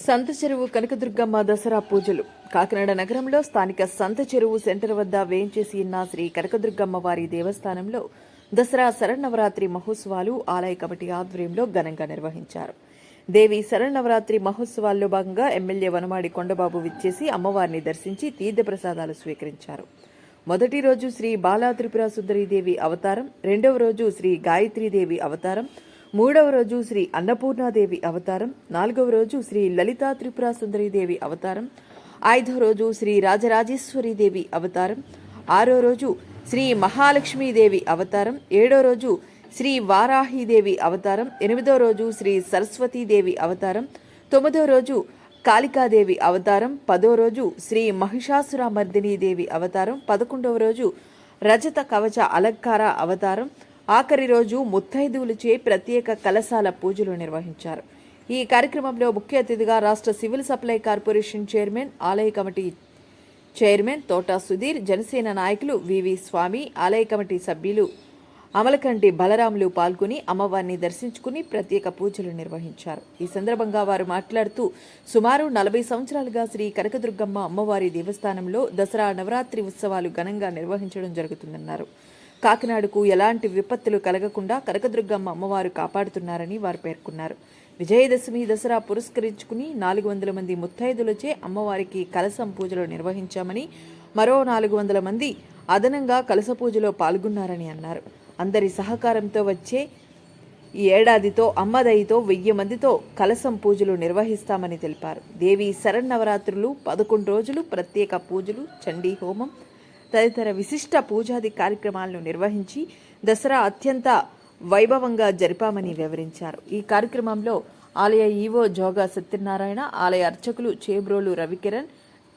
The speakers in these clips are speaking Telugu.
సంత చెరువు కనకదుర్గమ్మ దసరా పూజలు. కాకినాడ నగరంలో స్థానిక సంత చెరువు సెంటర్ వద్ద వేంచేసి ఉన్న శ్రీ కనకదుర్గమ్మ వారి దేవస్థానంలో దసరా శరన్నవరాత్రి మహోత్సవాలు ఆలయ కమిటీ ఆధ్వర్యంలో ఘనంగా నిర్వహించారు. దేవి శరన్నవరాత్రి మహోత్సవాల్లో భాగంగా ఎమ్మెల్యే వనమాడి కొండబాబు విచ్చేసి అమ్మవారిని దర్శించి తీర్థప్రసాదాలు స్వీకరించారు. మొదటి రోజు శ్రీ బాలా త్రిపుర సుందరీదేవి అవతారం, రెండవ రోజు శ్రీ గాయత్రీదేవి అవతారం, మూడవ రోజు శ్రీ అన్నపూర్ణాదేవి అవతారం, నాలుగవ రోజు శ్రీ లలితా త్రిపుర సుందరీదేవి అవతారం, ఐదవ రోజు శ్రీ రాజరాజేశ్వరీదేవి అవతారం, ఆరో రోజు శ్రీ మహాలక్ష్మీదేవి అవతారం, ఏడో రోజు శ్రీ వారాహీదేవి అవతారం, ఎనిమిదో రోజు శ్రీ సరస్వతీదేవి అవతారం, తొమ్మిదో రోజు కాళికాదేవి అవతారం, పదో రోజు శ్రీ మహిషాసురమర్దినీదేవి అవతారం, 11వ రోజు రజత కవచ అలంకార అవతారం, ఆఖరి రోజు ముత్తైదువులచే ప్రత్యేక కలశాల పూజలు నిర్వహించారు. ఈ కార్యక్రమంలో ముఖ్య అతిథిగా రాష్ట్ర సివిల్ సప్లై కార్పొరేషన్ చైర్మన్, ఆలయ కమిటీ చైర్మన్ తోటా సుధీర్, జనసేన నాయకులు వివి స్వామి, ఆలయ కమిటీ సభ్యులు అమలకంటి బలరాములు పాల్గొని అమ్మవారిని దర్శించుకుని ప్రత్యేక పూజలు నిర్వహించారు. ఈ సందర్భంగా వారు మాట్లాడుతూ సుమారు 40 సంవత్సరాలుగా శ్రీ కనకదుర్గమ్మ అమ్మవారి దేవస్థానంలో దసరా నవరాత్రి ఉత్సవాలు ఘనంగా నిర్వహించడం జరుగుతుందన్నారు. కాకినాడకు ఎలాంటి విపత్తులు కలగకుండా కనకదుర్గమ్మ అమ్మవారు కాపాడుతున్నారని వారు పేర్కొన్నారు. విజయదశమి దసరా పురస్కరించుకుని 400 మంది ముత్తైదులచే అమ్మవారికి కలశం పూజలు నిర్వహించామని, మరో 400 మంది అదనంగా కలశ పూజలో పాల్గొన్నారని అన్నారు. అందరి సహకారంతో వచ్చే ఈ ఏడాదితో అమ్మదయితో 1000 మందితో కలశం పూజలు నిర్వహిస్తామని తెలిపారు. దేవి శరన్నవరాత్రులు 11 రోజులు ప్రత్యేక పూజలు, చండీ హోమం తదితర విశిష్ట పూజాది కార్యక్రమాలను నిర్వహించి దసరా అత్యంత వైభవంగా జరిపామని వివరించారు. ఈ కార్యక్రమంలో ఆలయ ఈవో జోగా సత్యనారాయణ, ఆలయ అర్చకులు చేబ్రోలు రవికిరణ్,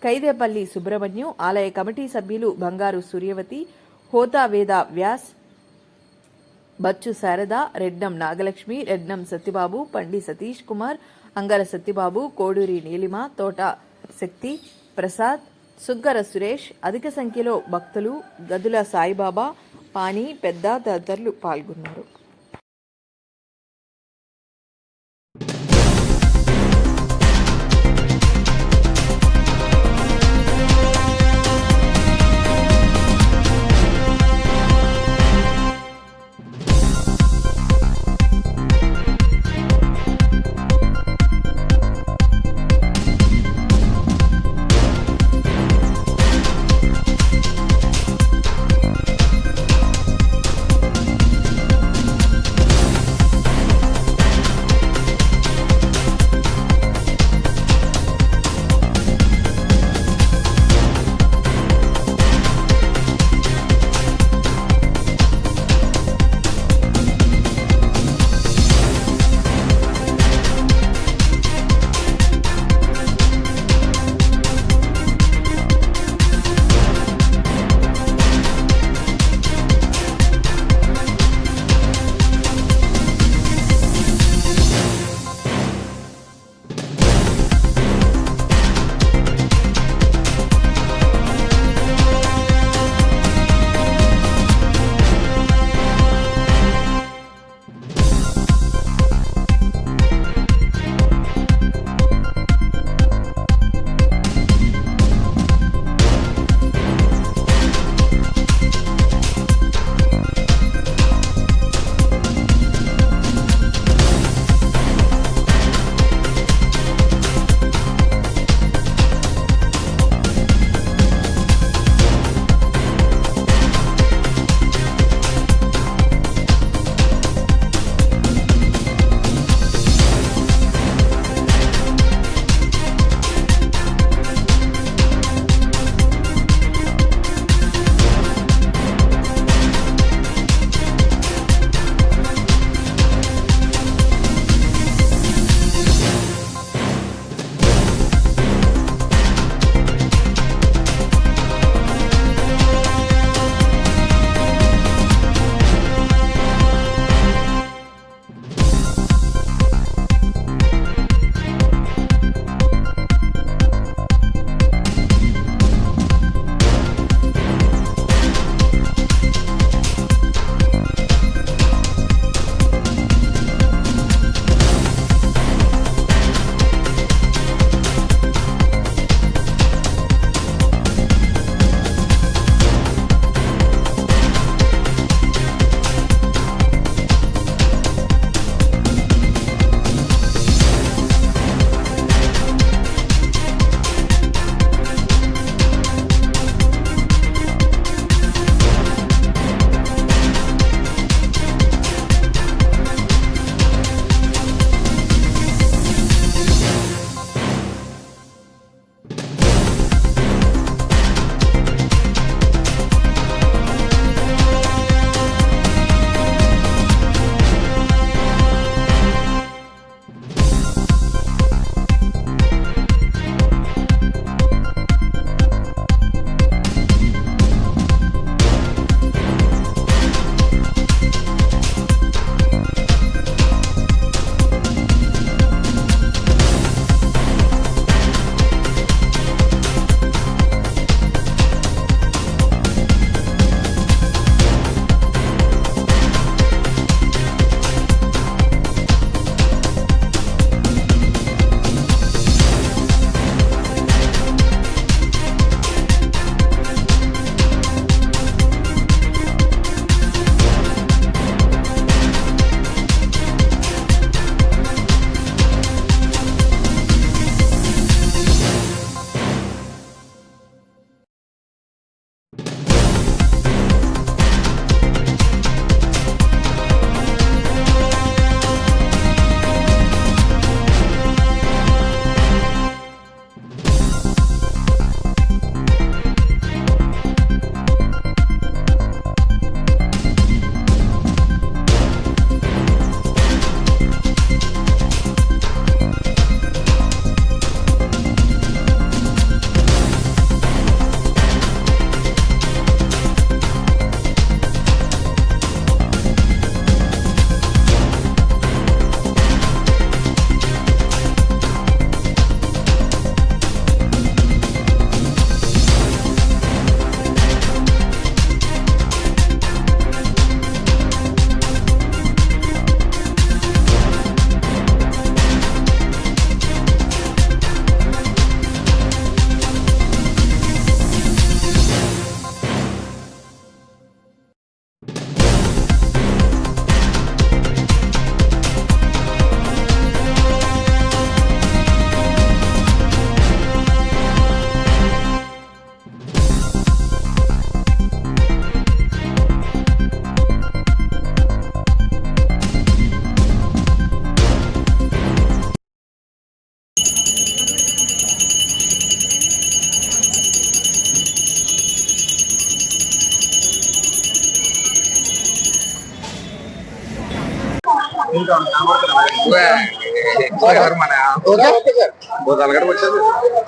కైదేపల్లి సుబ్రహ్మణ్యం, ఆలయ కమిటీ సభ్యులు బంగారు సూర్యవతి, హోతా వేద వ్యాస్, బచ్చు శారద, రెడ్డం నాగలక్ష్మి, రెడ్డం సత్యబాబు, పండి సతీష్ కుమార్, అంగర సత్యబాబు, కోడూరి నీలిమ, తోట శక్తి ప్రసాద్, సుగ్గర సురేష్, అధిక సంఖ్యలో భక్తులు, గదుల సాయిబాబా, పాని పెద్ద తదితరులు పాల్గొన్నారు.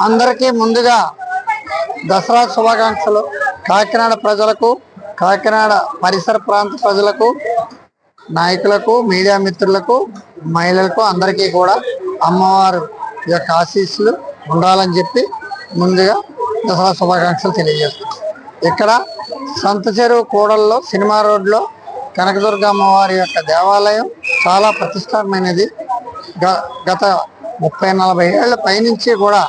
అందరికీ ముందుగా దసరా శుభాకాంక్షలు. కాకినాడ ప్రజలకు, కాకినాడ పరిసర ప్రాంత ప్రజలకు, నాయకులకు, మీడియా మిత్రులకు, మహిళలకు అందరికీ కూడా అమ్మవారు యొక్క ఆశీస్సులు ఉండాలని చెప్పి ముందుగా దసరా శుభాకాంక్షలు తెలియజేస్తున్నాం. ఇక్కడ సంత చెరువు కూడల్లో సినిమా రోడ్లో కనకదుర్గ అమ్మవారి యొక్క దేవాలయం చాలా ప్రతిష్టాత్మైనది. గత 30-40 ఏళ్ల పైనుంచి కూడా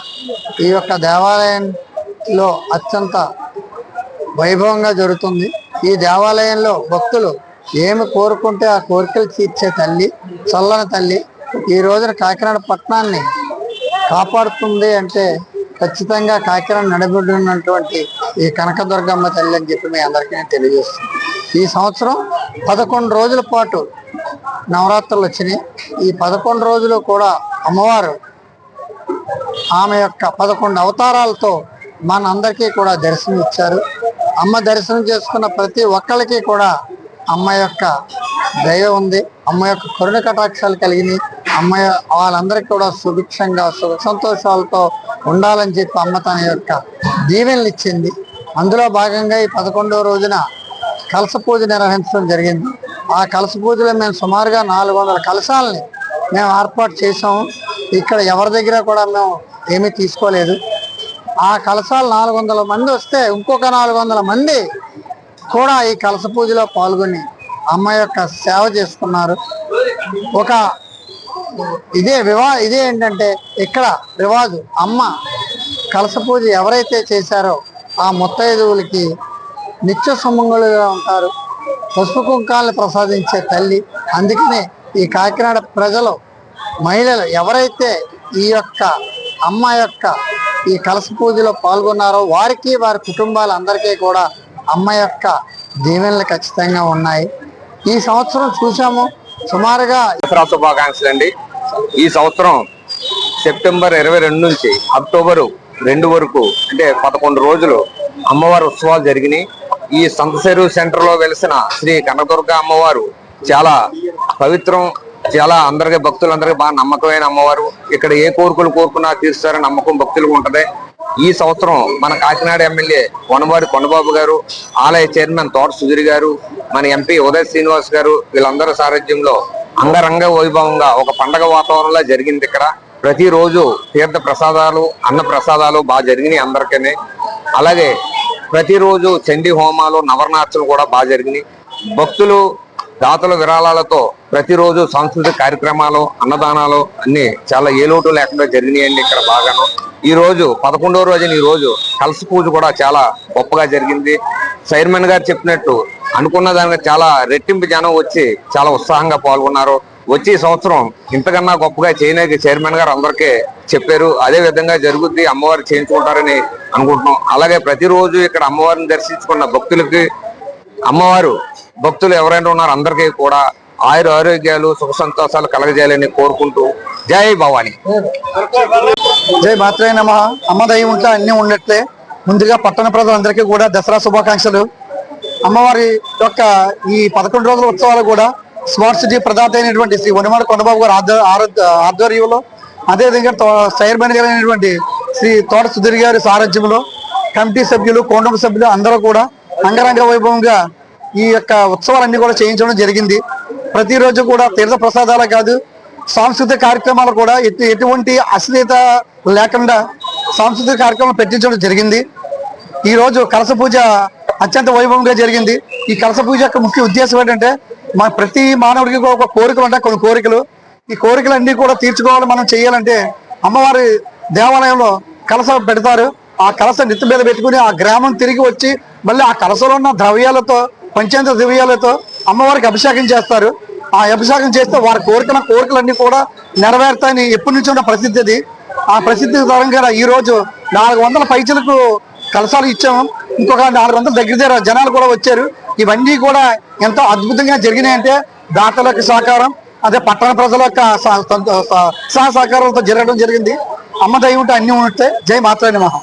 ఈ యొక్క దేవాలయంలో అత్యంత వైభవంగా జరుగుతుంది. ఈ దేవాలయంలో భక్తులు ఏమి కోరుకుంటే ఆ కోరికలు తీర్చే తల్లి, చల్లని తల్లి. ఈ రోజున కాకినాడ పట్టణాన్ని కాపాడుతుంది అంటే ఖచ్చితంగా కాకినాడ నడిబడినటువంటి ఈ కనకదుర్గమ్మ తల్లి అని చెప్పి మీ అందరికీ నేను తెలియజేస్తున్నాను. ఈ సంవత్సరం 11 రోజుల పాటు నవరాత్రులు వచ్చినాయి. ఈ 11 రోజులు కూడా అమ్మవారు ఆమె యొక్క 11 అవతారాలతో మన అందరికీ కూడా దర్శనం ఇచ్చారు. అమ్మ దర్శనం చేసుకున్న ప్రతి ఒక్కరికి కూడా అమ్మ యొక్క దయ ఉంది, అమ్మ యొక్క కరుణ కటాక్షాలు కలిగినాయి. అమ్మ వాళ్ళందరికీ కూడా సుభిక్షంగా సుఖ సంతోషాలతో ఉండాలని చెప్పి అమ్మ తన యొక్క దీవెనలు ఇచ్చింది. అందులో భాగంగా ఈ 11వ రోజున కలశ పూజ నిర్వహించడం జరిగింది. ఆ కలశ పూజలో మేము సుమారుగా 400 కలశాలని మేము ఏర్పాటు చేసాము. ఇక్కడ ఎవరి దగ్గర కూడా మేము ఏమీ తీసుకోలేదు. ఆ కలశాలు 400 మంది వస్తే ఇంకొక 400 మంది కూడా ఈ కలశ పూజలో పాల్గొని అమ్మ యొక్క సేవ చేసుకున్నారు. ఒక ఇదే ఏంటంటే ఇక్కడ రివాజు, అమ్మ కలశ పూజ ఎవరైతే చేశారో ఆ ముత్తైదువులకి నిత్య సుమంగళులుగా ఉంటారు. పసుపు కుంకాలను ప్రసాదించే తల్లి. అందుకనే ఈ కాకినాడ ప్రజలు, మహిళలు ఎవరైతే ఈ యొక్క అమ్మ యొక్క ఈ కలశ పూజలో పాల్గొన్నారో వారికి, వారి కుటుంబాలందరికీ కూడా అమ్మ యొక్క దీవెనలు ఖచ్చితంగా ఉన్నాయి. ఈ సంవత్సరం చూసాము సుమారుగా. దసరా శుభాకాంక్షలు అండి. ఈ సంవత్సరం సెప్టెంబర్ 22 నుంచి అక్టోబర్ 2 వరకు అంటే 11 రోజులు అమ్మవారి ఉత్సవాలు జరిగినాయి. ఈ సంత చెరువు సెంటర్ లో వెలిసిన శ్రీ కనకదుర్గ అమ్మవారు చాలా పవిత్రం, చాలా అందరికీ భక్తులందరికీ బాగా నమ్మకమైన అమ్మవారు. ఇక్కడ ఏ కోరికలు కోరుకున్నా తీరుస్తారని నమ్మకం భక్తులకు ఉంటది. ఈ సంవత్సరం మన కాకినాడ ఎమ్మెల్యే వనవారి కొండబాబు గారు, ఆలయ చైర్మన్ తోట సుధీర్ గారు, మన ఎంపీ ఉదయ్ శ్రీనివాస్ గారు వీళ్ళందరూ సారథ్యంలో అంగరంగ వైభవంగా ఒక పండగ వాతావరణంలో జరిగింది. ఇక్కడ ప్రతిరోజు తీర్థ ప్రసాదాలు, అన్న ప్రసాదాలు బాగా జరిగినాయి అందరికీ. అలాగే ప్రతిరోజు చండీ హోమాలు, నవరాత్రులు కూడా బాగా జరిగినాయి. భక్తులు దాతల విరాళాలతో ప్రతిరోజు సాంస్కృతిక కార్యక్రమాలు, అన్నదానాలు అన్ని చాలా ఏ లోటు లేకుండా జరిగినాయండి ఇక్కడ బాగాను. ఈ రోజు 11వ రోజున ఈ రోజు కలశ పూజ కూడా చాలా గొప్పగా జరిగింది. చైర్మన్ గారు చెప్పినట్టు అనుకున్న దానికి చాలా రెట్టింపు జనం వచ్చి చాలా ఉత్సాహంగా పాల్గొన్నారు. వచ్చే సంవత్సరం ఇంతకన్నా గొప్పగా చేయడానికి చైర్మన్ గారు అందరికీ చెప్పారు. అదే విధంగా జరుగుద్ది, అమ్మవారు చేయించుకుంటారని అనుకుంటున్నాం. అలాగే ప్రతిరోజు ఇక్కడ అమ్మవారిని దర్శించుకున్న భక్తులకి అమ్మవారు, భక్తులు ఎవరైనా ఉన్నారో అందరికీ కూడా ఆరోగ్యాలు, సుఖ సంతోషాలు కలగజేయాలని కోరుకుంటూ జై భవాని. జై మాత్రే నమః. అమ్మ దయ ఉంటే అన్ని ఉన్నట్లే. ముందుగా పట్టణ ప్రజలందరికీ కూడా దసరా శుభాకాంక్షలు. అమ్మవారి యొక్క ఈ 11 రోజుల ఉత్సవాలు కూడా స్మార్ట్ సిటీ ప్రదాత అయినటువంటి శ్రీ వనమాడి కొండబాబు గారు ఆధ్వర్యంలో, అదేవిధంగా చైర్మన్ గారు అయినటువంటి శ్రీ తోట సుధీర్ గారి సారథ్యంలో కమిటీ సభ్యులు, కుటుంబ సభ్యులు అందరూ కూడా అంగరంగ వైభవంగా ఈ యొక్క ఉత్సవాలన్నీ కూడా చేయించడం జరిగింది. ప్రతిరోజు కూడా తీర్థ ప్రసాదాలు కాదు, సాంస్కృతిక కార్యక్రమాలు కూడా ఎటువంటి అశ్లీలత లేకుండా సాంస్కృతిక కార్యక్రమాలు పెట్టించడం జరిగింది. ఈ రోజు కలశ పూజ అత్యంత వైభవంగా జరిగింది. ఈ కలశ పూజ యొక్క ముఖ్య ఉద్దేశం ఏంటంటే, ప్రతి మానవుడికి కూడా ఒక కోరికలు ఉంటాయి, కొన్ని కోరికలు. ఈ కోరికలన్నీ కూడా తీర్చుకోవాలి. మనం చేయాలంటే అమ్మవారి దేవాలయంలో కలశ పెడతారు. ఆ కలశ నెత్తి మీద పెట్టుకుని ఆ గ్రామం తిరిగి వచ్చి మళ్ళీ ఆ కలశలో ఉన్న ద్రవ్యాలతో, పంచాంత ద్రవ్యాలతో అమ్మవారికి అభిషేకం చేస్తారు. ఆ అభిషేకం చేస్తే వారి కోరికలన్నీ కూడా నెరవేరుతాయని ఎప్పటి నుంచి ఉన్న ప్రసిద్ధి. ఆ ప్రసిద్ధి పరంగా ఈ రోజు 400 పైచలకు కలశాలు ఇచ్చాము. ఇంకొక 400 దగ్గర జనాలు కూడా వచ్చారు. ఇవన్నీ కూడా ఎంతో అద్భుతంగా జరిగినాయంటే దాతలకు సహకారం, అదే పట్టణ ప్రజల యొక్క సహకారంతో జరగడం జరిగింది. అమ్మ దయ ఉంటే అన్ని ఉంటే. జై మాత్రే నమః.